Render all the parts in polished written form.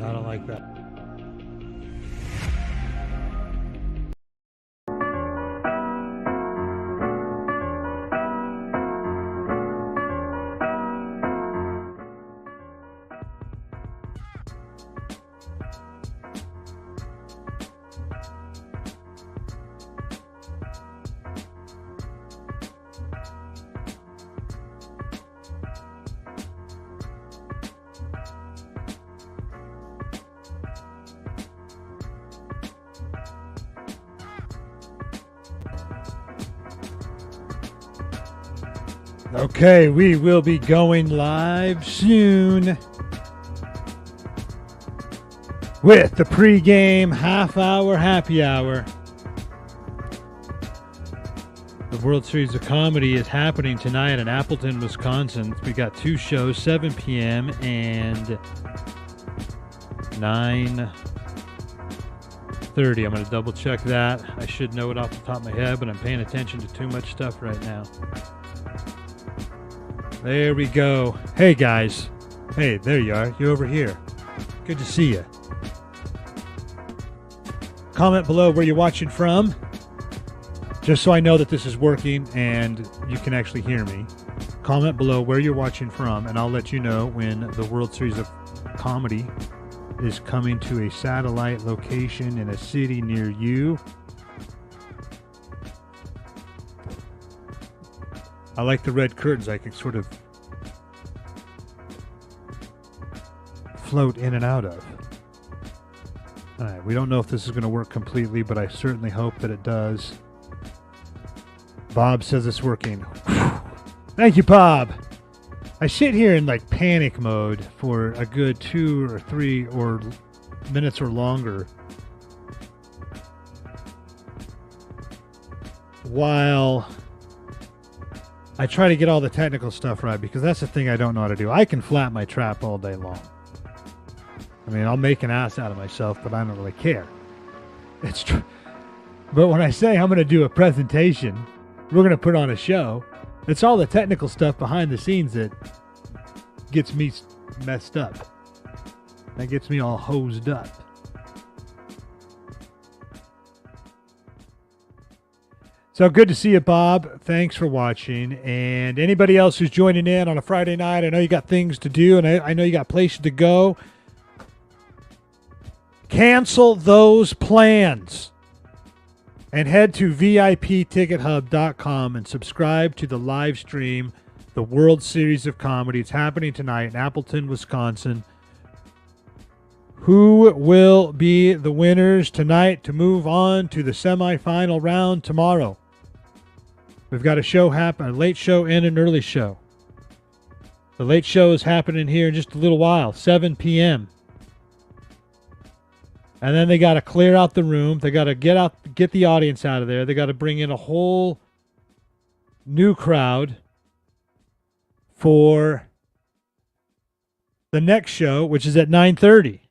I don't like that. Okay, we will be going live soon with the pregame half-hour happy hour. The World Series of Comedy is happening tonight in Appleton, Wisconsin. We got two shows, 7 p.m. and 9:30. I'm going to double check that. I should know it off the top of my head, but I'm paying attention to too much stuff right now. There we go. Hey, guys. Hey, there you are. You're over here. Good to see you. Comment below where you're watching from, just so I know that this is working and you can actually hear me. Comment below where you're watching from, and I'll let you know when the World Series of Comedy is coming to a satellite location in a city near you. I like the red curtains. I can sort of float in and out of. All right, we don't know if this is going to work completely, but I certainly hope that it does. Bob says it's working. Whew. Thank you, Bob. I sit here in like panic mode for a good 2 or 3 or minutes or longer while I try to get all the technical stuff right, because that's the thing I don't know how to do. I can flat my trap all day long. I mean, I'll make an ass out of myself, but I don't really care. It's true. But when I say I'm going to do a presentation, we're going to put on a show, it's all the technical stuff behind the scenes that gets me messed up. That gets me all hosed up. So good to see you, Bob. Thanks for watching. And anybody else who's joining in on a Friday night, I know you got things to do, and I know you got places to go. Cancel those plans and head to VIPTicketHub.com and subscribe to the live stream, the World Series of Comedy. It's happening tonight in Appleton, Wisconsin. Who will be the winners tonight to move on to the semifinal round tomorrow? We've got a show happen, a late show and an early show. The late show is happening here in just a little while, 7 p.m. And then they got to clear out the room. They got to get the audience out of there. They got to bring in a whole new crowd for the next show, which is at 9:30.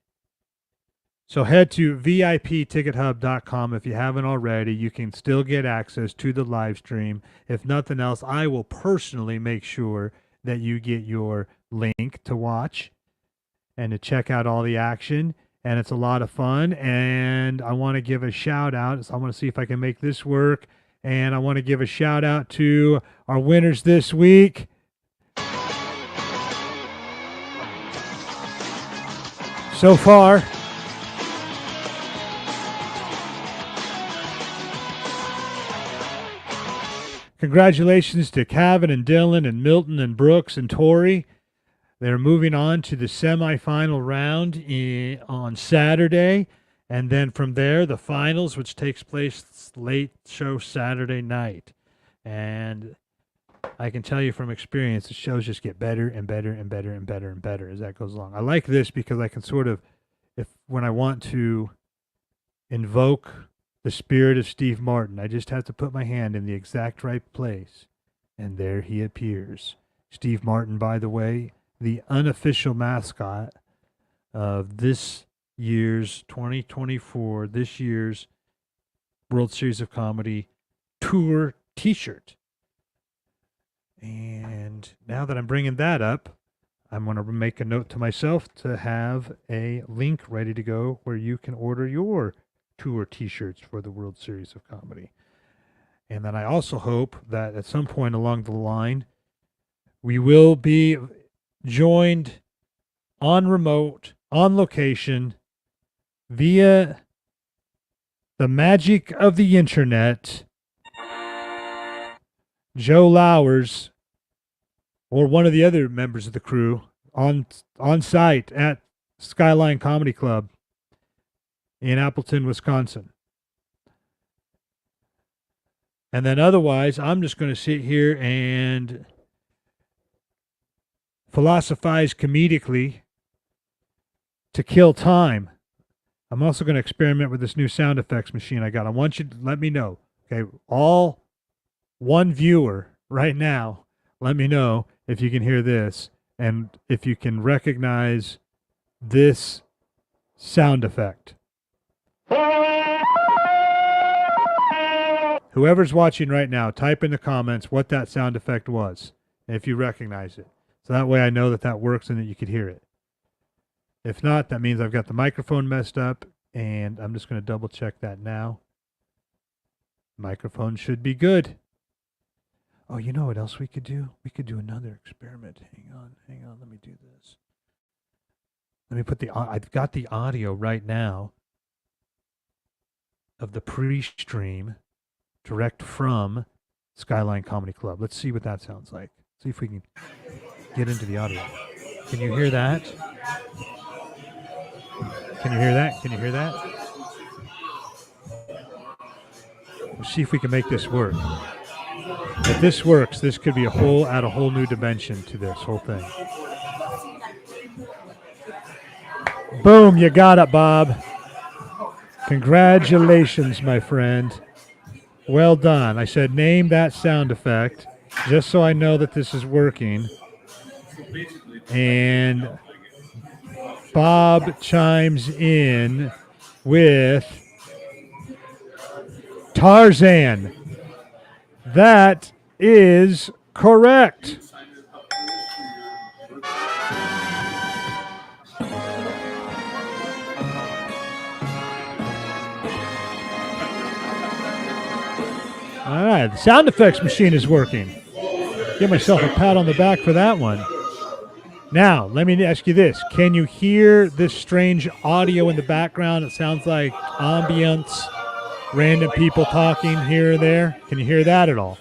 So head to VIPTicketHub.com if you haven't already. You can still get access to the live stream. If nothing else, I will personally make sure that you get your link to watch and to check out all the action. And it's a lot of fun. And I want to give a shout out. So I want to see if I can make this work. And I want to give a shout out to our winners this week. So far, congratulations to Kevin and Dylan and Milton and Brooks and Tori. They're moving on to the semifinal round on Saturday. And then from there, the finals, which takes place late show Saturday night. And I can tell you from experience, the shows just get better and better and better and better and better as that goes along. I like this because I can sort of, when I want to invoke the spirit of Steve Martin, I just have to put my hand in the exact right place, and there he appears. Steve Martin, by the way, the unofficial mascot of this year's 2024, this year's World Series of Comedy Tour t-shirt. And now that I'm bringing that up, I'm going to make a note to myself to have a link ready to go where you can order your tour t-shirts for the World Series of Comedy. And then I also hope that at some point along the line, we will be joined on remote, on location, via the magic of the internet. Joe Lowers, or one of the other members of the crew, on site at Skyline Comedy Club in Appleton, Wisconsin. And then otherwise, I'm just going to sit here and philosophize comedically to kill time. I'm also going to experiment with this new sound effects machine I got. I want you to let me know. Okay, all one viewer right now, let me know if you can hear this and if you can recognize this sound effect. Whoever's watching right now, type in the comments what that sound effect was, if you recognize it. So that way I know that that works and that you could hear it. If not, that means I've got the microphone messed up, and I'm just going to double check that now. Microphone should be good. Oh, you know what else we could do? We could do another experiment. Hang on, let me do this. Let me put I've got the audio right now of the pre-stream direct from Skyline Comedy Club. Let's see what that sounds like. See if we can get into the audio. Can you hear that? Can you hear that? Can you hear that? Let's see if we can make this work. If this works, this could be add a whole new dimension to this whole thing. Boom, you got it, Bob. Congratulations, my friend. Well done. I said name that sound effect just so I know that this is working. And Bob chimes in with Tarzan. That is correct. All right, the sound effects machine is working. Give myself a pat on the back for that one. Now, let me ask you this. Can you hear this strange audio in the background? It sounds like ambience, random people talking here or there. Can you hear that at all?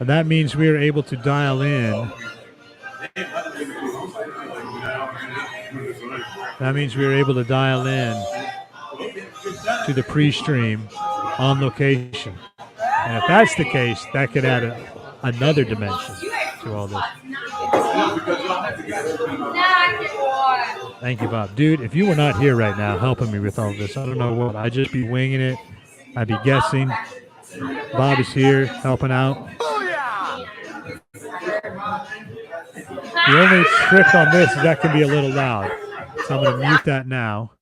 And that means we are able to dial in. That means we are able to dial in to the pre-stream on location. And if that's the case, that could add another dimension to all this. Thank you, Bob. Dude, if you were not here right now helping me with all this, I don't know what. I'd just be winging it. I'd be guessing. Bob is here helping out. The only trick on this is that can be a little loud. So I'm going to mute that now.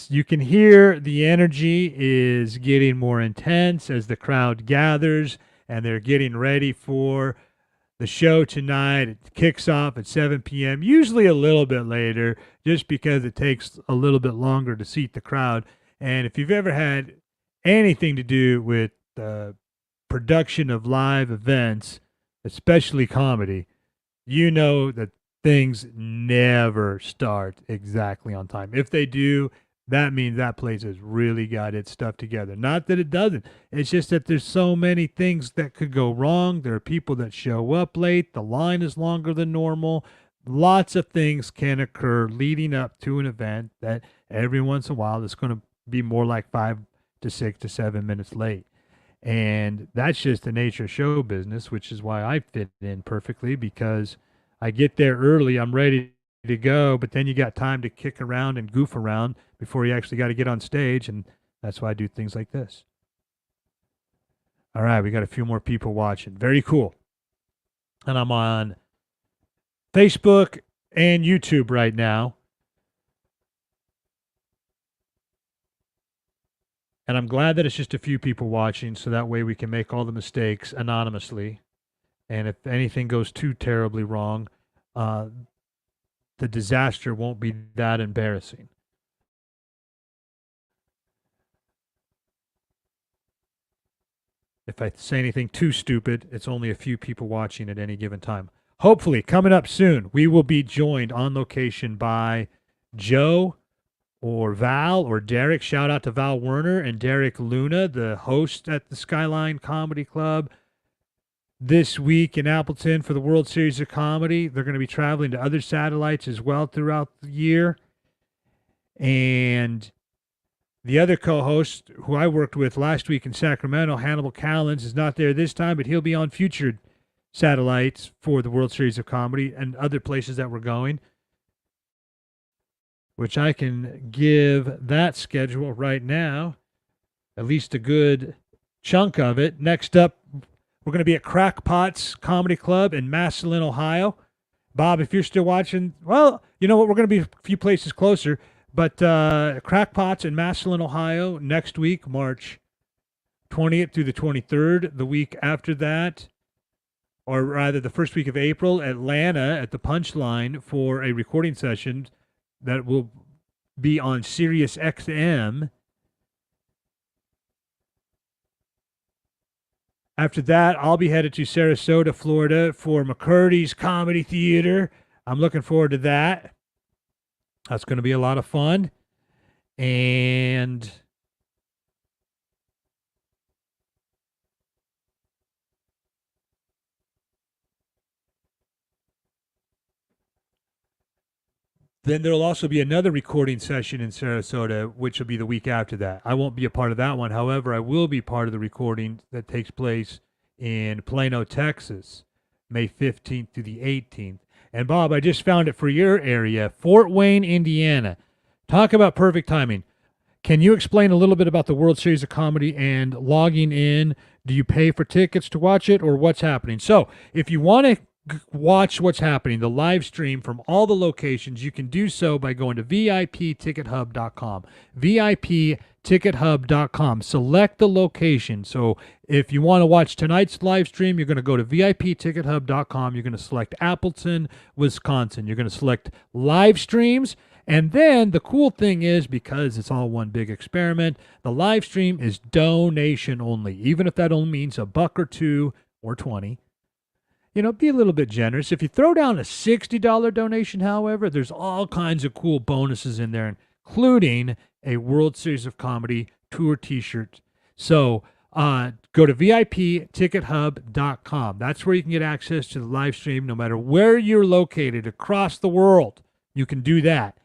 You can hear the energy is getting more intense as the crowd gathers and they're getting ready for the show tonight. It kicks off at 7 p.m., usually a little bit later, just because it takes a little bit longer to seat the crowd. And if you've ever had anything to do with the production of live events, especially comedy, you know that things never start exactly on time. If they do, that means that place has really got its stuff together. Not that it doesn't. It's just that there's so many things that could go wrong. There are people that show up late. The line is longer than normal. Lots of things can occur leading up to an event that every once in a while is going to be more like 5 to 6 to 7 minutes late. And that's just the nature of show business, which is why I fit in perfectly, because I get there early, I'm ready to go, but then you got time to kick around and goof around before you actually got to get on stage, and that's why I do things like this. All right, we got a few more people watching. Very cool. And I'm on Facebook and YouTube right now. And I'm glad that it's just a few people watching, so that way we can make all the mistakes anonymously. And if anything goes too terribly wrong, uh, the disaster won't be that embarrassing. If I say anything too stupid, it's only a few people watching at any given time. Hopefully, coming up soon, we will be joined on location by Joe or Val or Derek. Shout out to Val Werner and Derek Luna, the host at the Skyline Comedy Club this week in Appleton for the World Series of Comedy. They're going to be traveling to other satellites as well throughout the year. And the other co-host who I worked with last week in Sacramento, Hannibal Callens, is not there this time, but he'll be on future satellites for the World Series of Comedy and other places that we're going, which I can give that schedule right now, at least a good chunk of it. Next up, we're going to be at Crackpots Comedy Club in Massillon, Ohio. Bob, if you're still watching, well, you know what? We're going to be a few places closer. But Crackpots in Massillon, Ohio, next week, March 20th through the 23rd. The week after that, or rather the first week of April, Atlanta at the Punchline for a recording session that will be on Sirius XM. After that, I'll be headed to Sarasota, Florida for McCurdy's Comedy Theater. I'm looking forward to that. That's going to be a lot of fun. And then there'll also be another recording session in Sarasota, which will be the week after that. I won't be a part of that one. However, I will be part of the recording that takes place in Plano, Texas, May 15th through the 18th. And Bob, I just found it for your area, Fort Wayne, Indiana. Talk about perfect timing. Can you explain a little bit about the World Series of Comedy and logging in? Do you pay for tickets to watch it, or what's happening? So if you want to watch what's happening, the live stream from all the locations, you can do so by going to VIPTicketHub.com. VIPTicketHub.com. Select the location. So if you want to watch tonight's live stream, you're going to go to VIPTicketHub.com. You're going to select Appleton, Wisconsin. You're going to select live streams. And then the cool thing is, because it's all one big experiment, the live stream is donation only, even if that only means $1 or $2 or 20. You know, be a little bit generous. If you throw down a $60 donation, however, there's all kinds of cool bonuses in there, including a World Series of Comedy tour t-shirt. So go to VIPTicketHub.com. That's where you can get access to the live stream no matter where you're located across the world. You can do that.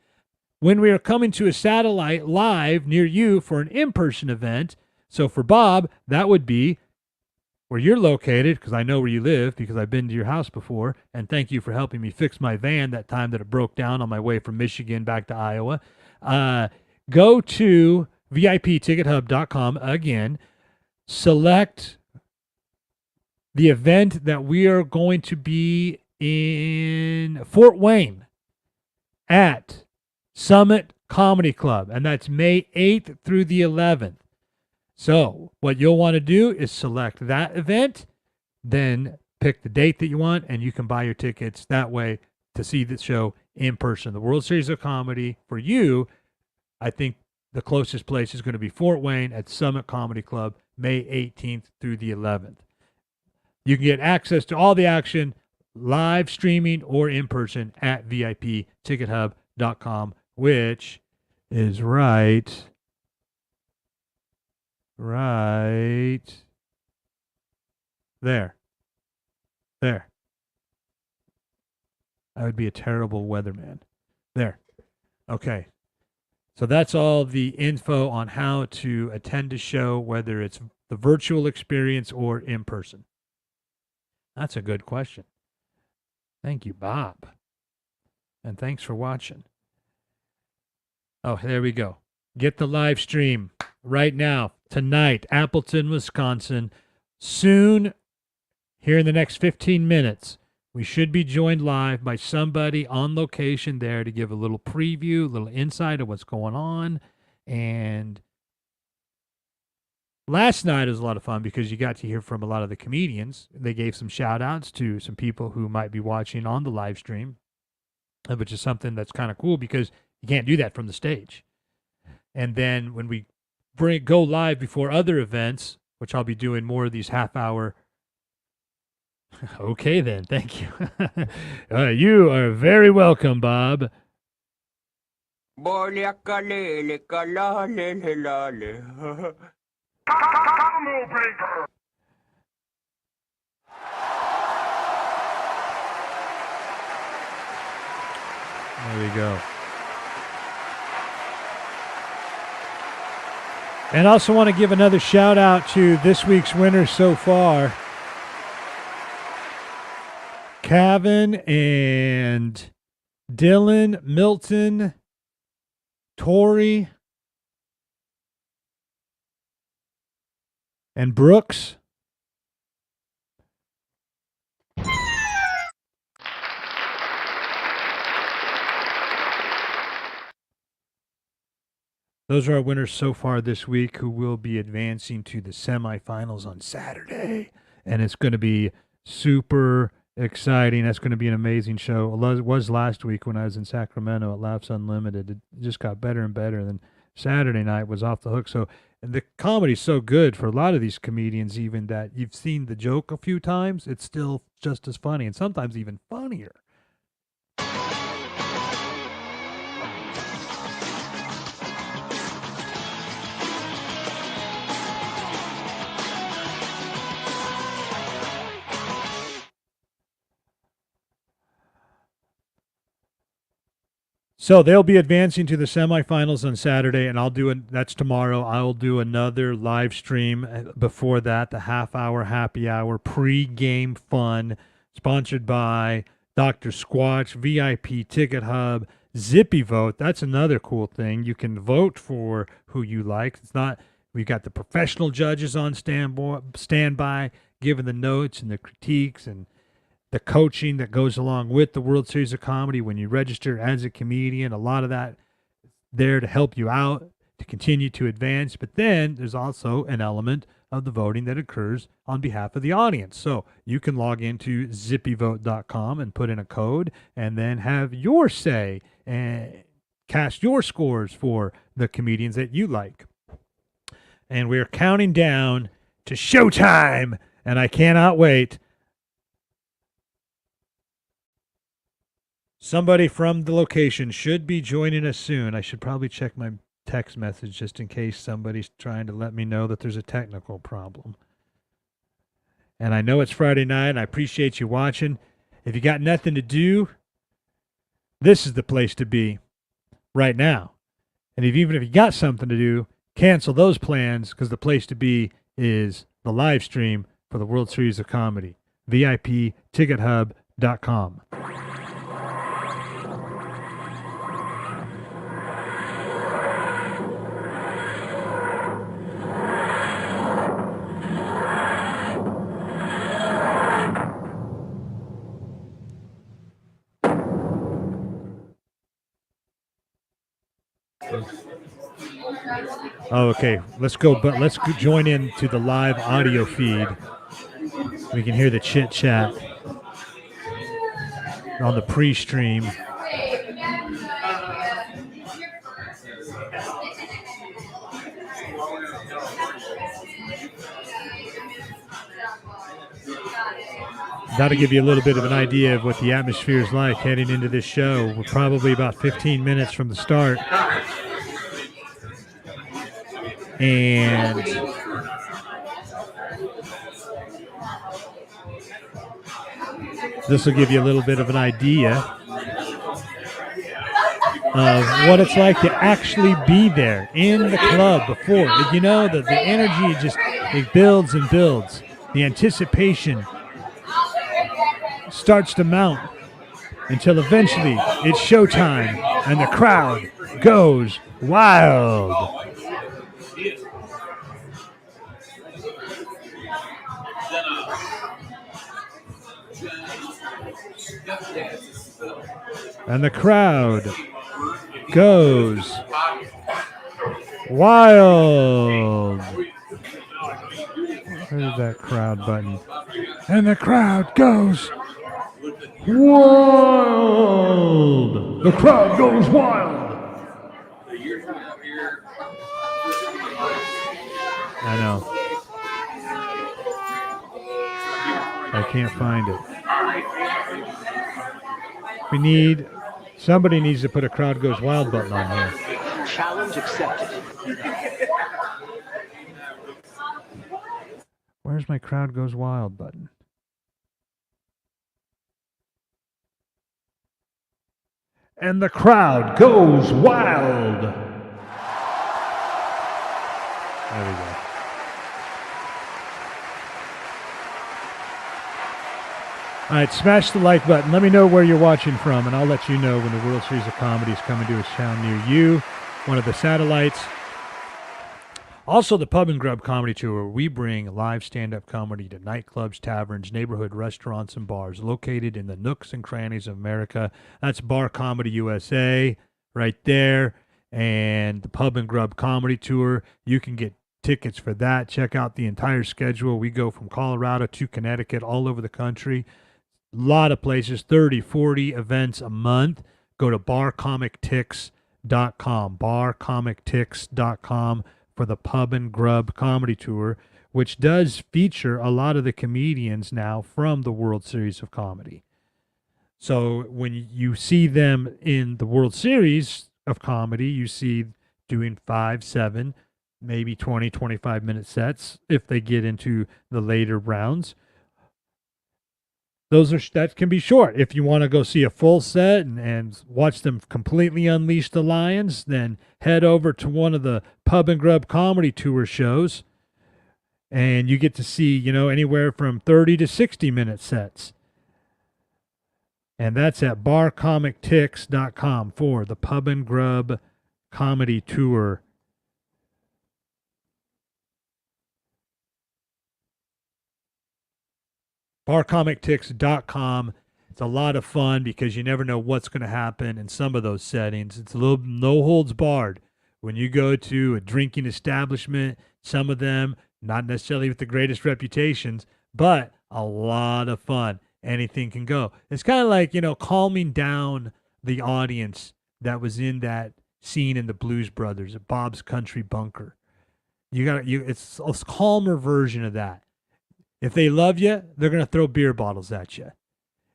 When we are coming to a satellite live near you for an in-person event, so for Bob, that would be where you're located, because I know where you live, because I've been to your house before, and thank you for helping me fix my van that time that it broke down on my way from Michigan back to Iowa. Go to VIPTicketHub.com again, select the event that we are going to be in Fort Wayne at Summit Comedy Club, and that's May 8th through the 11th. So what you'll want to do is select that event, then pick the date that you want, and you can buy your tickets that way to see the show in person. The World Series of Comedy, for you, I think the closest place is going to be Fort Wayne at Summit Comedy Club, May 18th through the 11th. You can get access to all the action, live streaming or in person, at VIPTicketHub.com, which is right there. I would be a terrible weatherman. There. Okay. So that's all the info on how to attend a show, whether it's the virtual experience or in person. That's a good question. Thank you, Bob. And thanks for watching. Oh, there we go. Get the live stream right now, tonight, Appleton, Wisconsin. Soon, here in the next 15 minutes, we should be joined live by somebody on location there to give a little preview, a little insight of what's going on. And Last night was a lot of fun because you got to hear from a lot of the comedians. They gave some shout outs to some people who might be watching on the live stream, which is something that's kind of cool because you can't do that from the stage. And then when we go live before other events, which I'll be doing more of these half hour. Okay, then. Thank you. You are very welcome, Bob. There we go. And I also want to give another shout out to this week's winners so far. Kevin and Dylan, Milton, Tori, and Brooks. Those are our winners so far this week who will be advancing to the semifinals on Saturday. And it's going to be super exciting. That's going to be an amazing show. It was last week when I was in Sacramento at Laughs Unlimited. It just got better and better. And then Saturday night was off the hook. So and the comedy's so good for a lot of these comedians, even that you've seen the joke a few times. It's still just as funny and sometimes even funnier. So they'll be advancing to the semifinals on Saturday, and that's tomorrow. I'll do another live stream before that, the half-hour happy hour pre-game fun, sponsored by Dr. Squatch, VIP Ticket Hub, Zippy Vote. That's another cool thing. You can vote for who you like. We've got the professional judges on standby, giving the notes and the critiques and the coaching that goes along with the World Series of Comedy when you register as a comedian. A lot of that there to help you out, to continue to advance. But then there's also an element of the voting that occurs on behalf of the audience. So you can log into zippyvote.com and put in a code and then have your say and cast your scores for the comedians that you like. And we're counting down to showtime, and I cannot wait. Somebody from the location should be joining us soon. I should probably check my text message just in case somebody's trying to let me know that there's a technical problem. And I know it's Friday night, and I appreciate you watching. If you got nothing to do, this is the place to be right now. And even if you got something to do, cancel those plans because the place to be is the live stream for the World Series of Comedy. VIPTicketHub.com. Oh, okay. Let's go, but let's join in to the live audio feed. We can hear the chit chat on the pre-stream. That'll give you a little bit of an idea of what the atmosphere is like heading into this show. We're probably about 15 minutes from the start. And this will give you a little bit of an idea of what it's like to actually be there in the club before. You know, the energy it builds and builds. The anticipation starts to mount until eventually it's showtime and the crowd goes wild. And the crowd goes wild. Where's that crowd button? And the crowd goes wild. The crowd goes wild. I know. I can't find it. Somebody needs to put a crowd goes wild button on here. Challenge accepted. Where's my crowd goes wild button? And the crowd goes wild. There we go. All right, smash the like button. Let me know where you're watching from, and I'll let you know when the World Series of Comedy is coming to a town near you, one of the satellites. Also, the Pub and Grub Comedy Tour, where we bring live stand-up comedy to nightclubs, taverns, neighborhood restaurants, and bars located in the nooks and crannies of America. That's Bar Comedy USA right there, and the Pub and Grub Comedy Tour. You can get tickets for that. Check out the entire schedule. We go from Colorado to Connecticut, all over the country. A lot of places, 30, 40 events a month. Go to barcomictix.com, barcomictix.com for the Pub and Grub Comedy Tour, which does feature a lot of the comedians now from the World Series of Comedy. So when you see them in the World Series of Comedy, you see doing 5, 7, maybe 20, 25-minute sets if they get into the later rounds. That can be short. If you want to go see a full set and watch them completely unleash the lions, then head over to one of the Pub and Grub Comedy Tour shows, and you get to see, anywhere from 30 to 60-minute sets. And that's at barcomictix.com for the Pub and Grub Comedy Tour. barcomictix.com. It's a lot of fun because you never know what's going to happen in some of those settings. It's a little no holds barred. When you go to a drinking establishment, some of them not necessarily with the greatest reputations, but a lot of fun. Anything can go. It's kind of like, calming down the audience that was in that scene in the Blues Brothers at Bob's Country Bunker. It's a calmer version of that. If they love you, they're going to throw beer bottles at you.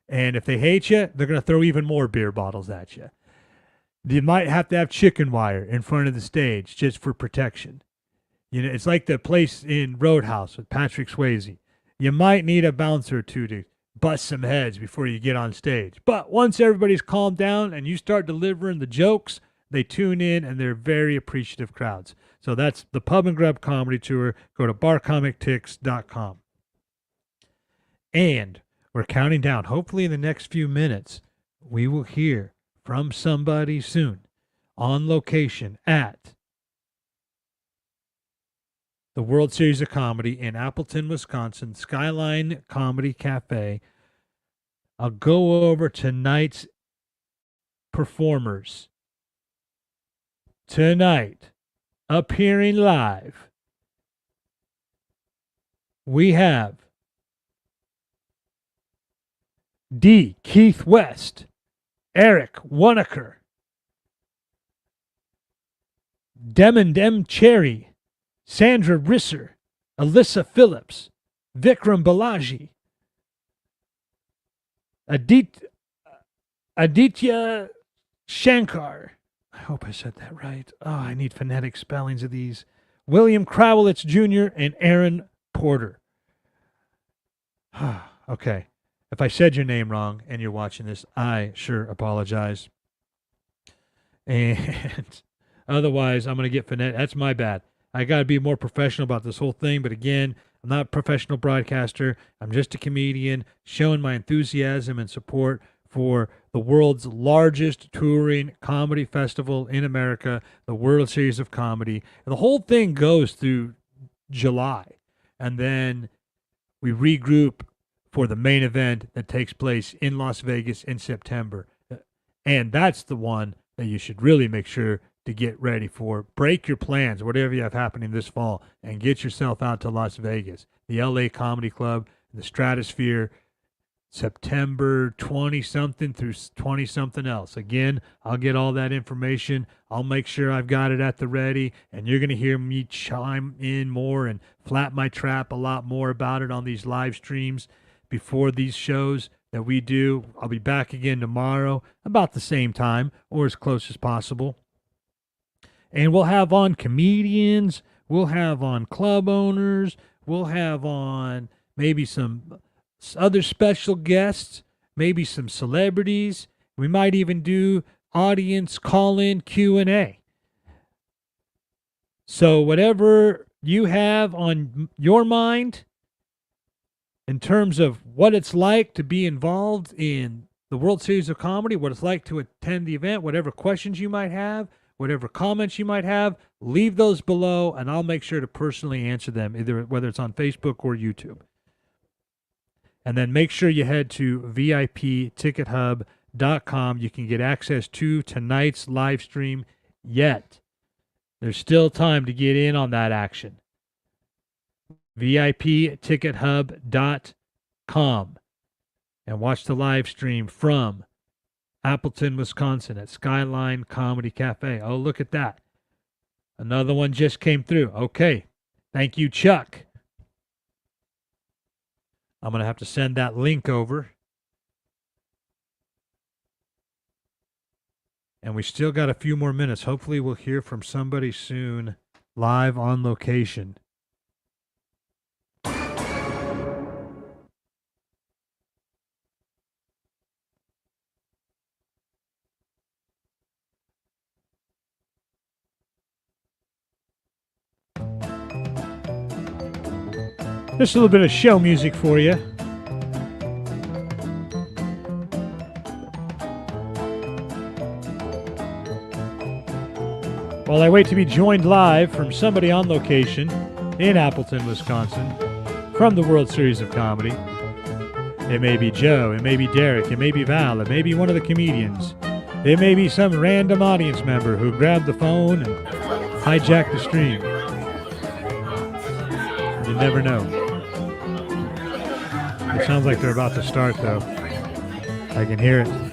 And if they hate you, they're going to throw even more beer bottles at you. You might have to have chicken wire in front of the stage just for protection. It's like the place in Roadhouse with Patrick Swayze. You might need a bouncer or two to bust some heads before you get on stage. But once everybody's calmed down and you start delivering the jokes, they tune in and they're very appreciative crowds. So that's the Pub and Grub Comedy Tour. Go to barcomictix.com. And we're counting down. Hopefully in the next few minutes, we will hear from somebody soon on location at the World Series of Comedy in Appleton, Wisconsin, Skyline Comedy Cafe. I'll go over tonight's performers. Tonight, appearing live, we have D. Keith West, Eric Wanaker, Dem Cherry, Sandra Risser, Alyssa Phillips, Vikram Balaji, Aditya Shankar. I hope I said that right. Oh, I need phonetic spellings of these. William Crowlitz Jr. and Aaron Porter. Okay. If I said your name wrong and you're watching this, I sure apologize. And otherwise, I'm going to get phonetic. That's my bad. I got to be more professional about this whole thing. But again, I'm not a professional broadcaster. I'm just a comedian showing my enthusiasm and support for the world's largest touring comedy festival in America, the World Series of Comedy. And the whole thing goes through July. And then we regroup for the main event that takes place in Las Vegas in September. And that's the one that you should really make sure to get ready for. Break your plans, whatever you have happening this fall, and get yourself out to Las Vegas. The LA Comedy Club, the Stratosphere, September 20 something through 20 something else. Again, I'll get all that information. I'll make sure I've got it at the ready, and you're going to hear me chime in more and flap my trap a lot more about it on these live streams before these shows that we do. I'll be back again tomorrow about the same time or as close as possible. And we'll have on comedians, we'll have on club owners, we'll have on maybe some other special guests, maybe some celebrities. We might even do audience call-in Q&A. So whatever you have on your mind in terms of what it's like to be involved in the World Series of Comedy, what it's like to attend the event, whatever questions you might have, whatever comments you might have, leave those below, and I'll make sure to personally answer them, either whether it's on Facebook or YouTube. And then make sure you head to VIPTicketHub.com. You can get access to tonight's live stream yet. There's still time to get in on that action. VIPTicketHub.com. And watch the live stream from Appleton, Wisconsin at Skyline Comedy Cafe. Oh, look at that. Another one just came through. Okay. Thank you, Chuck. I'm going to have to send that link over. And we still got a few more minutes. Hopefully we'll hear from somebody soon live on location. Just a little bit of show music for you. While I wait to be joined live from somebody on location in Appleton, Wisconsin, from the World Series of Comedy. It may be Joe, it may be Derek, it may be Val, it may be one of the comedians. It may be some random audience member who grabbed the phone and hijacked the stream. You never know. It sounds like they're about to start, though. I can hear it.